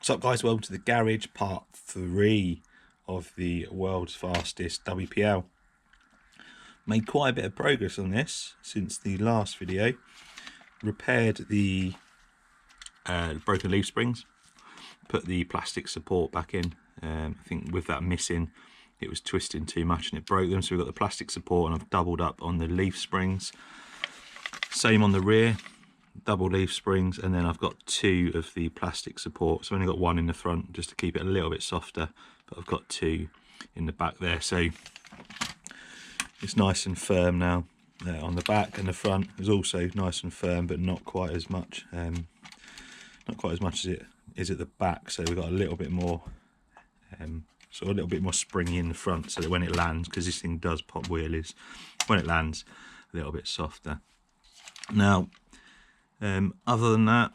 What's up guys, welcome to the garage part 3 of the world's fastest WPL. Made quite a bit of progress on this since the last video. Repaired the broken leaf springs, put the plastic support back in. I think with that missing it was twisting too much and it broke them, so we've got the plastic support and I've doubled up on the leaf springs. Same on the rear, double leaf springs, and then I've got 2 of the plastic supports. I've only got 1 in the front just to keep it a little bit softer, but I've got 2 in the back there, so it's nice and firm now. On the back and the front is also nice and firm, but not quite as much as it is at the back. So we've got a little bit more a little bit more springy in the front, so that when it lands, because this thing does pop wheelies, when it lands a little bit softer. Now other than that,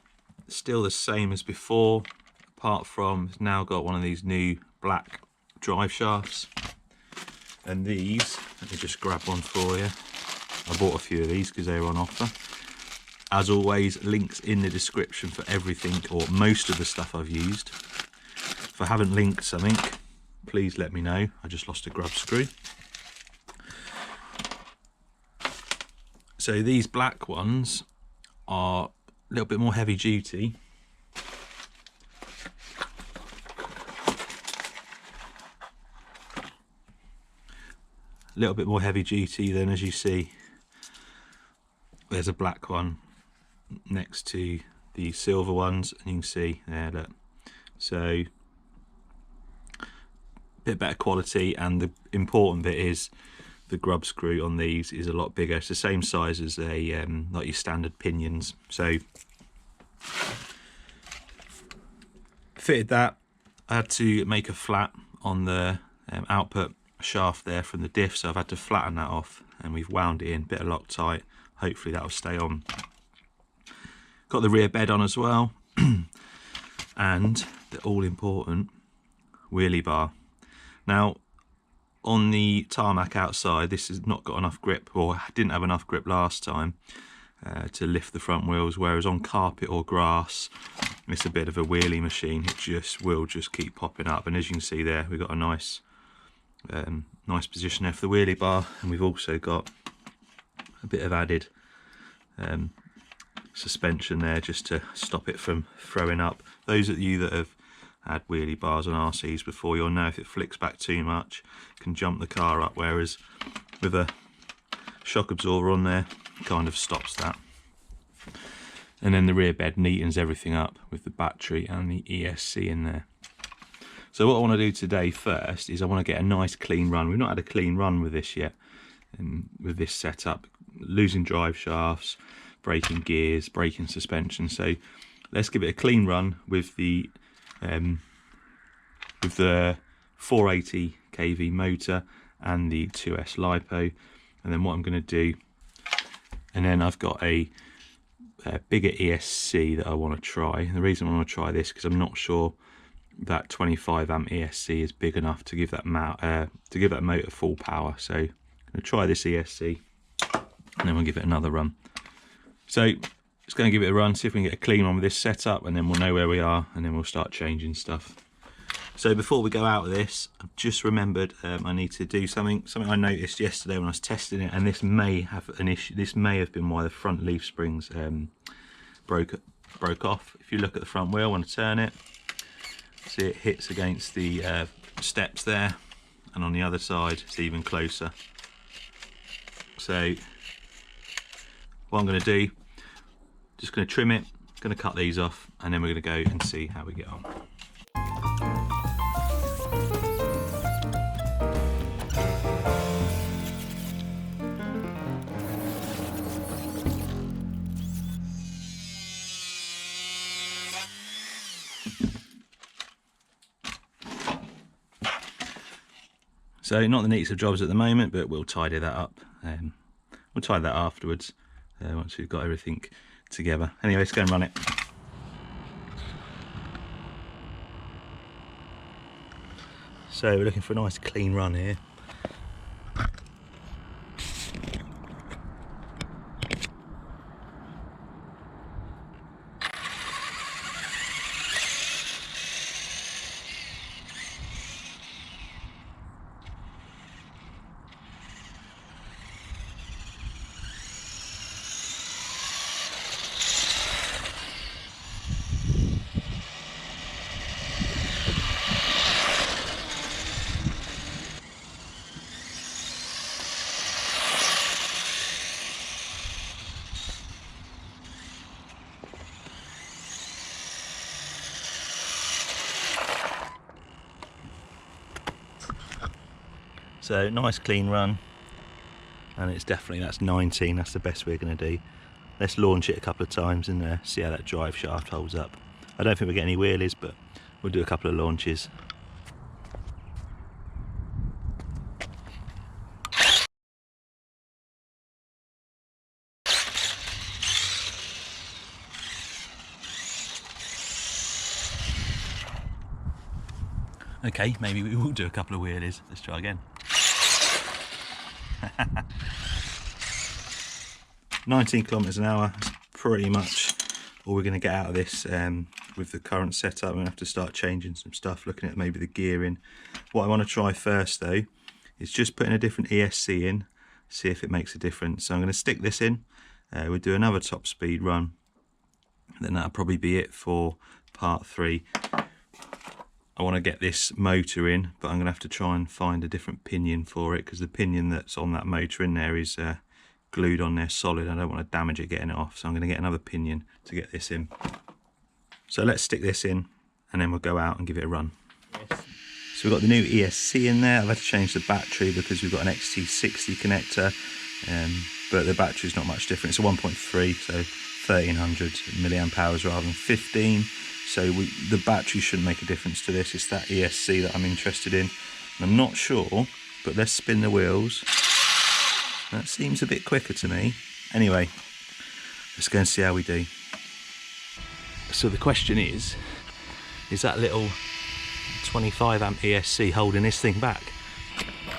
still the same as before, apart from it's now got one of these new black drive shafts, and these, let me just grab one for you. I bought a few of these because they were on offer. As always, links in the description for everything, or most of the stuff I've used. If I haven't linked something, please let me know. I just lost a grub screw. So these black ones are a little bit more heavy duty. A little bit more heavy duty than, as you see, there's a black one next to the silver ones, and you can see there, look. So a bit better quality, and the important bit is the grub screw on these is a lot bigger. It's the same size as a like your standard pinions. So fitted that. I had to make a flat on the output shaft there from the diff, so I've had to flatten that off, and we've wound it in, bit of Loctite. Hopefully that'll stay on. Got the rear bed on as well, and the all important wheelie bar. Now on the tarmac outside, this has not got enough grip, or didn't have enough grip last time to lift the front wheels, whereas on carpet or grass it's a bit of a wheelie machine. It will just keep popping up, and as you can see there, we've got a nice position there for the wheelie bar, and we've also got a bit of added suspension there just to stop it from throwing up. Those of you that have had wheelie bars on RCs before, you'll know if it flicks back too much, it can jump the car up, whereas with a shock absorber on there, it kind of stops that. And then the rear bed neatens everything up with the battery and the ESC in there. So what I want to do today first is I want to get a nice clean run. We've not had a clean run with this yet, with this setup, losing drive shafts, breaking gears, breaking suspension. So let's give it a clean run with the 480 kV motor and the 2S Lipo. And then what I'm going to do, and then I've got a bigger ESC that I want to try. And the reason I want to try this because I'm not sure that 25 amp ESC is big enough to give that motor full power. So I'm going to try this ESC, and then we'll give it another run. So just going to give it a run, see if we can get a clean one with this setup, and then we'll know where we are, and then we'll start changing stuff. So before we go out with this, I've just remembered I need to do something I noticed yesterday when I was testing it, and this may have an issue. This may have been why the front leaf springs broke off. If you look at the front wheel when I turn it, see it hits against the steps there, and on the other side it's even closer. So what I'm going to do, just going to trim it, going to cut these off, and then we're going to go and see how we get on. So not the neatest of jobs at the moment, but we'll tidy that up. We'll tidy that afterwards once we've got everything together. Anyway, let's go and run it. So we're looking for a nice clean run here. So nice clean run, and it's definitely, that's 19, that's the best we're going to do. Let's launch it a couple of times and see how that drive shaft holds up. I don't think we'll get any wheelies, but we'll do a couple of launches. Okay, maybe we will do a couple of wheelies. Let's try again. 19 kilometers an hour, that's pretty much all we're going to get out of this with the current setup. I'm going to have to start changing some stuff, looking at maybe the gearing. What I want to try first though is just putting a different ESC in, see if it makes a difference. So I'm going to stick this in, we'll do another top speed run, then that'll probably be it for part 3. I want to get this motor in, but I'm going to have to try and find a different pinion for it, because the pinion that's on that motor in there is glued on there solid. I don't want to damage it getting it off, so I'm going to get another pinion to get this in. So let's stick this in and then we'll go out and give it a run. Yes. So we've got the new ESC in there. I've had to change the battery because we've got an XT60 connector, but the battery's not much different. It's a 1.3, so 1300 milliamp hours rather than 15. So the battery shouldn't make a difference to this. It's that ESC that I'm interested in. And I'm not sure, but let's spin the wheels. That seems a bit quicker to me. Anyway, let's go and see how we do. So the question is that little 25 amp ESC holding this thing back?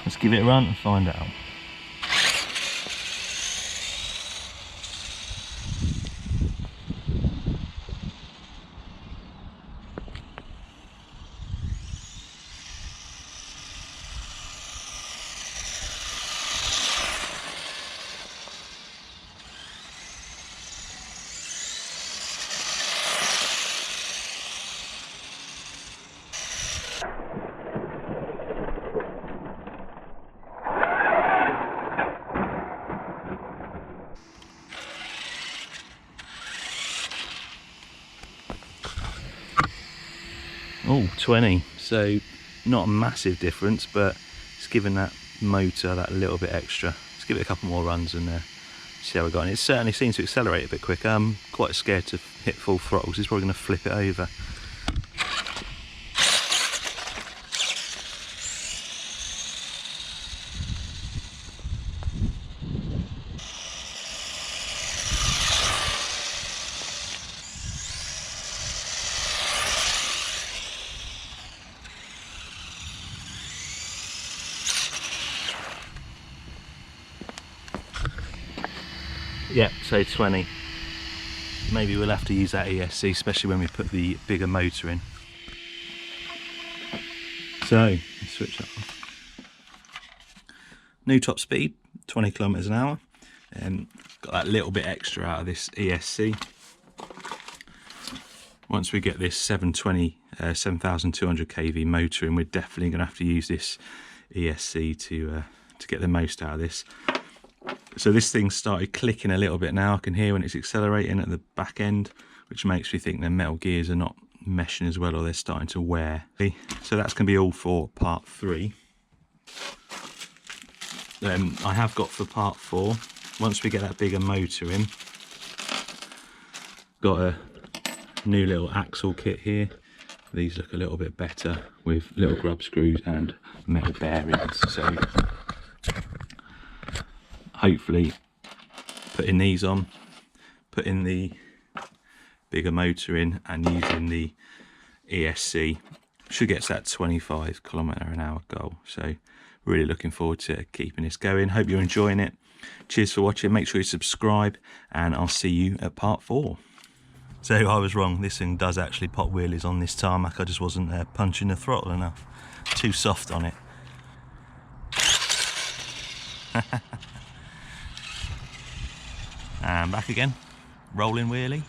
Let's give it a run and find out. Oh, 20, so not a massive difference, but it's given that motor that little bit extra. Let's give it a couple more runs and see how we got on. It certainly seems to accelerate a bit quicker. I'm quite scared to hit full throttle because it's probably going to flip it over. Yeah, so 20. Maybe we'll have to use that ESC, especially when we put the bigger motor in. So, let's switch that off. New top speed, 20 kilometers an hour. Got that little bit extra out of this ESC. Once we get this 7,200 kV motor in, we're definitely going to have to use this ESC to get the most out of this. So this thing started clicking a little bit now. I can hear when it's accelerating at the back end, which makes me think the metal gears are not meshing as well, or they're starting to wear. So that's going to be all for part 3. I have got for part 4, once we get that bigger motor in, got a new little axle kit here. These look a little bit better with little grub screws and metal bearings. So hopefully putting these on, putting the bigger motor in and using the ESC should get to that 25 kilometer an hour goal. So really looking forward to keeping this going. Hope you're enjoying it. Cheers for watching. Make sure you subscribe and I'll see you at part 4. So I was wrong, this thing does actually pop wheelies on this tarmac. I just wasn't punching the throttle enough. Too soft on it. And back again, rolling wheelie.